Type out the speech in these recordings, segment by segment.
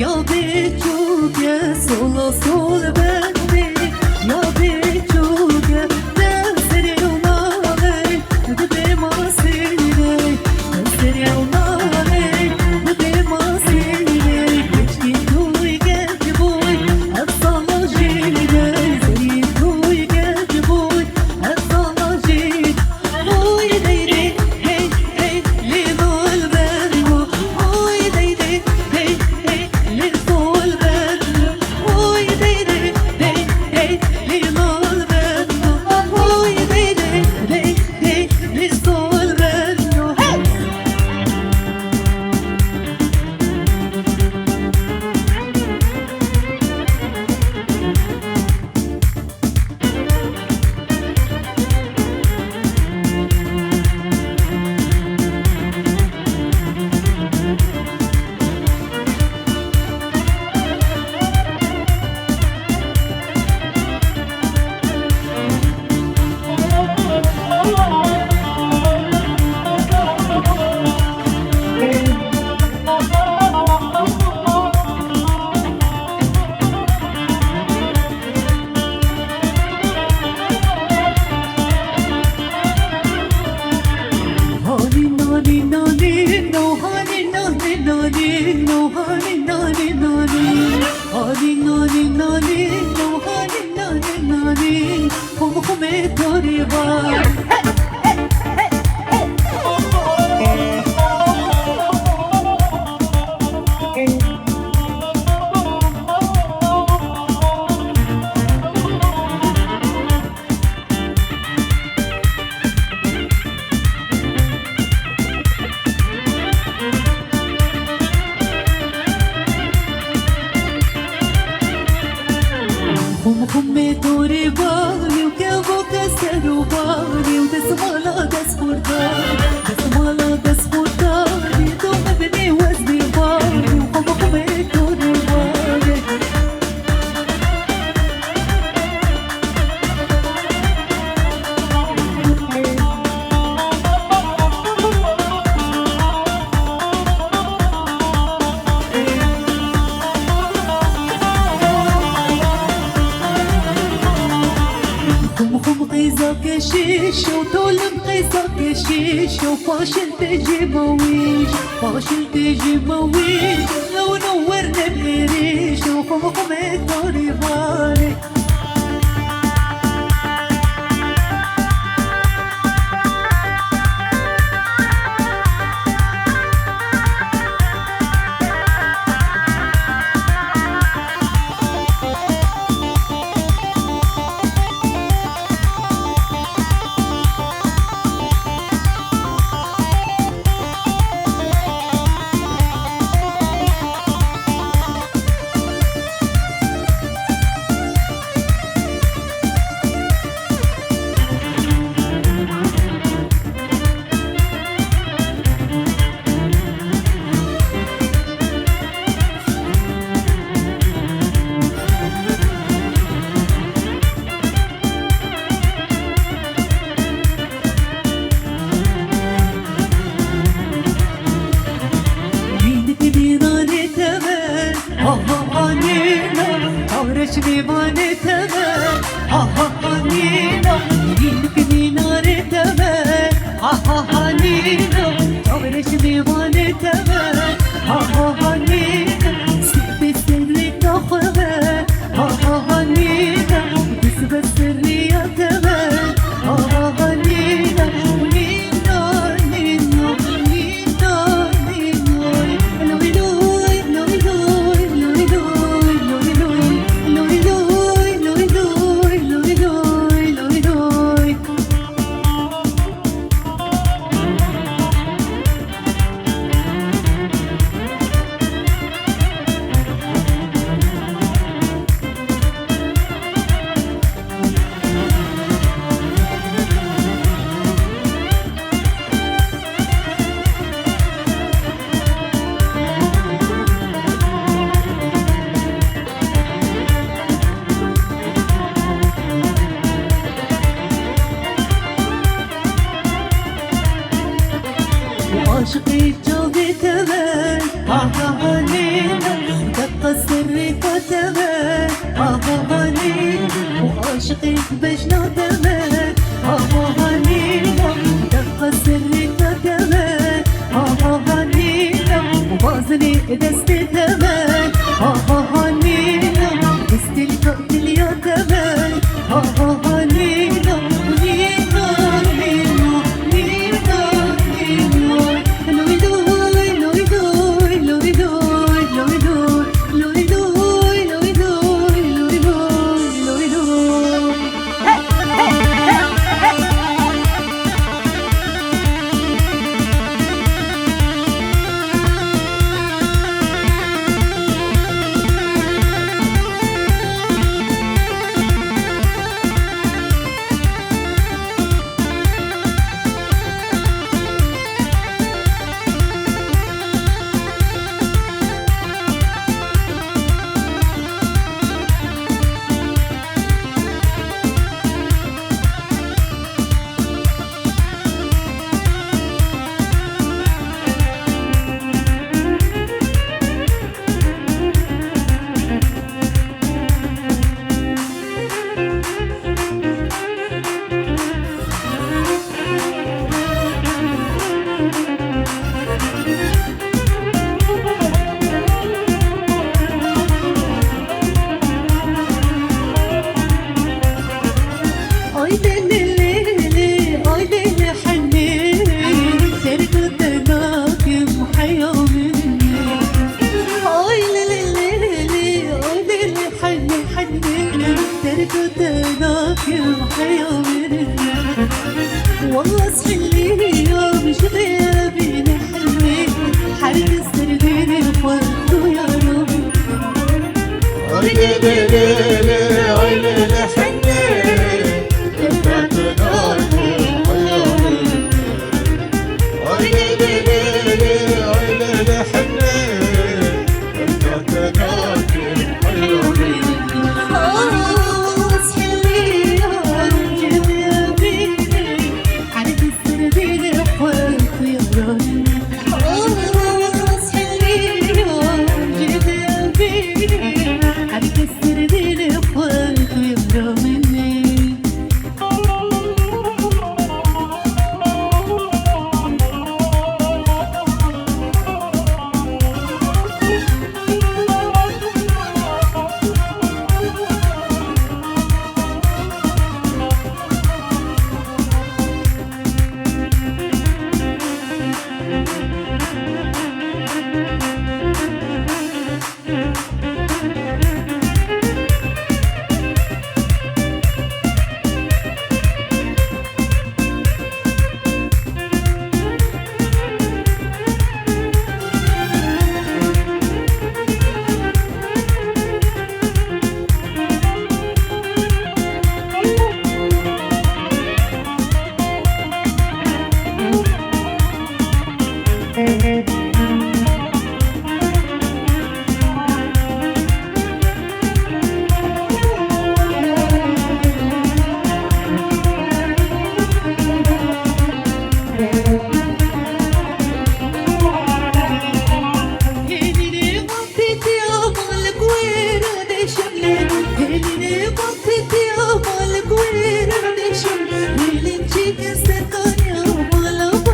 Ya biçuke sola sol bende Ya biçuke deseri unale Debe masile deseri unale Debe masile Geçti tuy geçti boy Efsana jile Zeri tuy geçti boy Efsana jile Oy deydi hey hey Lidol bengo Oy deydi hey hey Lidol bengo Oy deydi hey hey Lidol bengo Oy deydi hey hey Lidol bengo Hey! خمي دوري بالي وكابو كسرو بالي ودسمالا دسبوردالي دسمالا دسبوردالي دوم بني وزني بالي وخمي دوري بالي شيشو طولم قيسك شيشو فاشل تجي مويش فاشل تجي مويش لو نورنا بريش وخمخم الدوري غالي رشني ماني تمام ها ها نينا يمكنني ناري تمام ها نينا رشني ماني تمام ها نينا سيبي سري تخبى ها نينا بس سري يا تمام ها نينا نينا نينا نينا نينا لوي لوي لوي لوي لوي لوي لوي عاشقي جوقي تمام ها ها نينا سري كتبه هاني وعاشقك بجنادمه هاني دق سري كتبه هاني وبازني دستي ثمن هاني دستي الفقد اليتمن هاني نينا نينا نينا والله صحيلي يوم شغيابي حلمي حرق السردين وفرقه يا رب عيلي ليلي عيلي حني انت تنادي عيلي ليلي عيلي حني انت تنادي Really, chicken, set on your wall of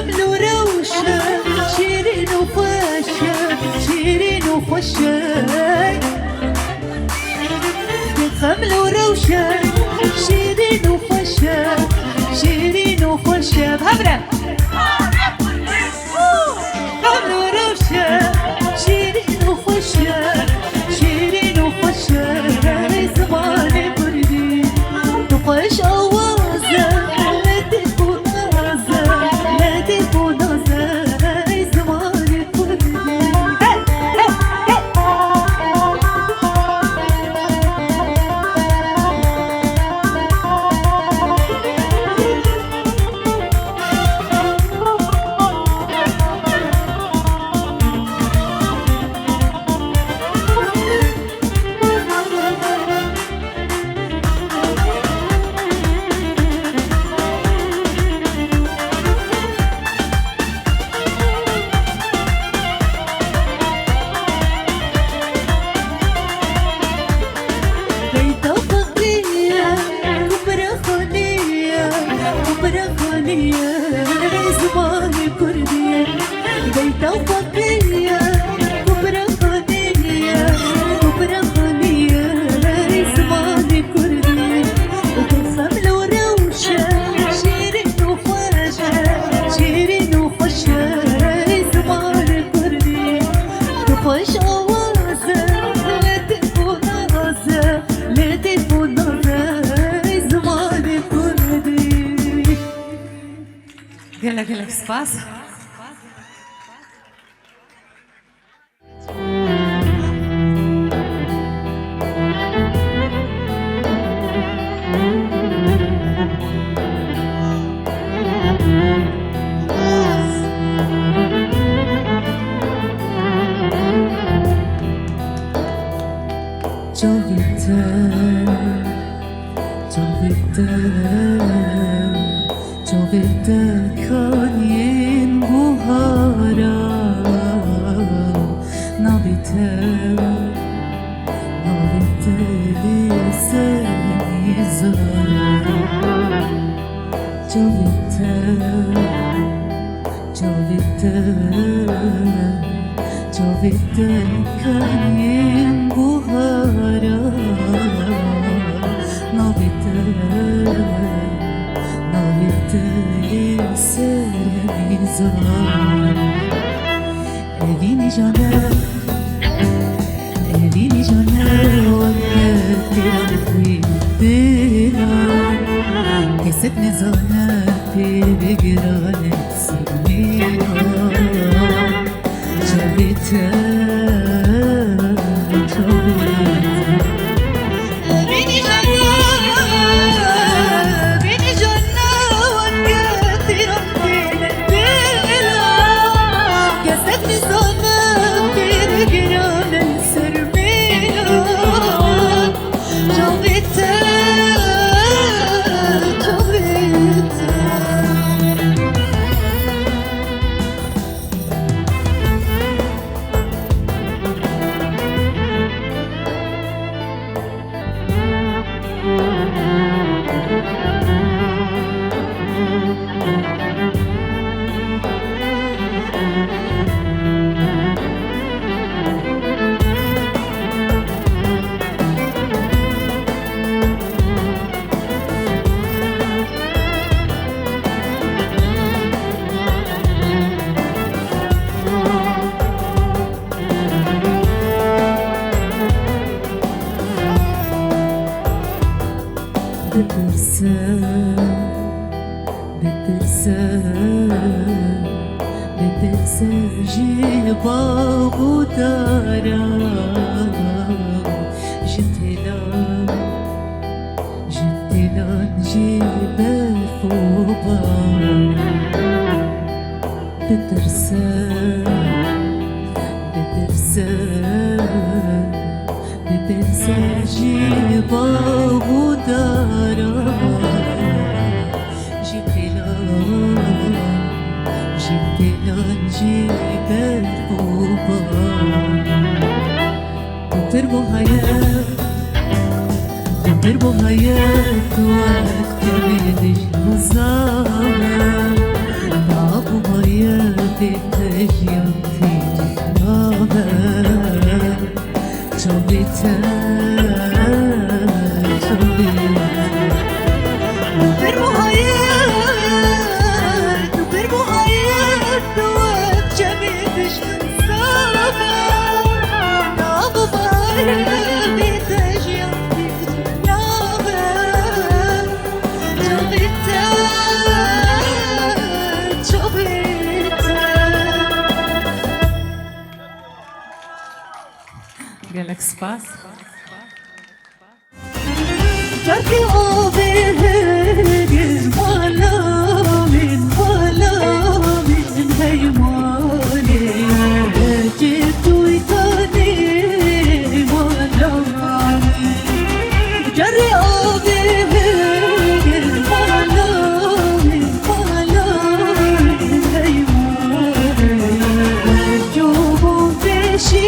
خمل وروشة شيرين وفاشة شيرين وفشة خمل وروشة شيرين وفشة شيرين وفشة بهبرة خمل وروشة شيرين وفشة شيرين وفشة زمان كردي تفش أوازة لا تكون نازة لا تكون نازة زمان كردي زمان كردية بيت وفقية كبرى خانية كبرى خانية زمان كردية وخمل وروشة شيرين وفاشة شيرين وفشة زمان كردية تخش أوازة لا تكون نازة لا تكون نازة زمان كردية. Wiele spas. Çovete kanyen buhara nabite liseni zara Çovete kanyen buhara nabite liseni zara Evini caner وكتير كسب نزانتي بجرانة سنينة بابو دارا جتلان جيب فوبا بترسان جيب بابو دارا جتلان جيب فوبا تربو حياة وقت بيدش مزارة تعبوا Spaß. Perché ho vehegin wala min haymani jitu itani wala jarri ho vehegin wala min haymani jubu beshi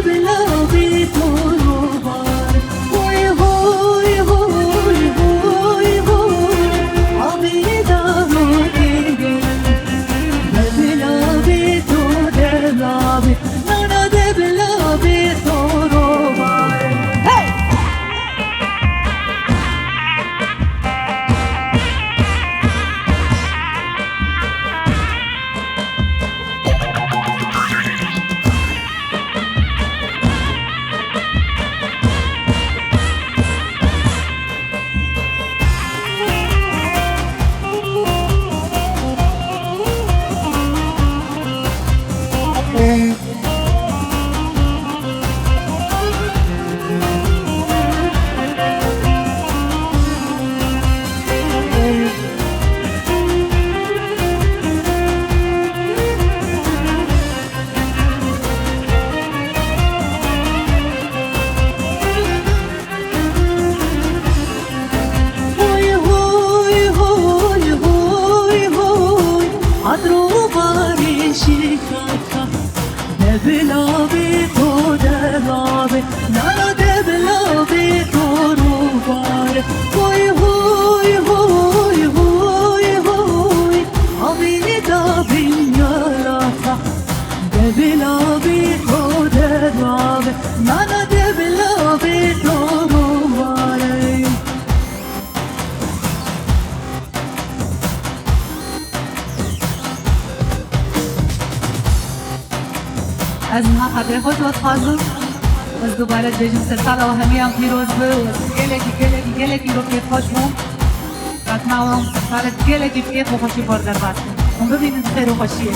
دبلا بتروبار هوي هوي هوي هوي هوي عبيدا موتيجي دبلا بتو دبلا بت نانا دبلا بتروبار هاي هوي هوي هوي هوي هوي عطروباري شيكاكا دبلا بتو دبلا بت نانا دبلا بتو روبار هوي هوي هوي هوي هوي عبيدا بنياراتا دبلا بتو دبلا بت نانا دبلا بتو روبار از ما خبر خود و خازم از دوباره بجیم سرسال و همی هم پیروز بود گلکی رو که خوش مون قطمه هم سرسالت گلکی که خوشی بردر بست اون ببینید خیر و خوشیه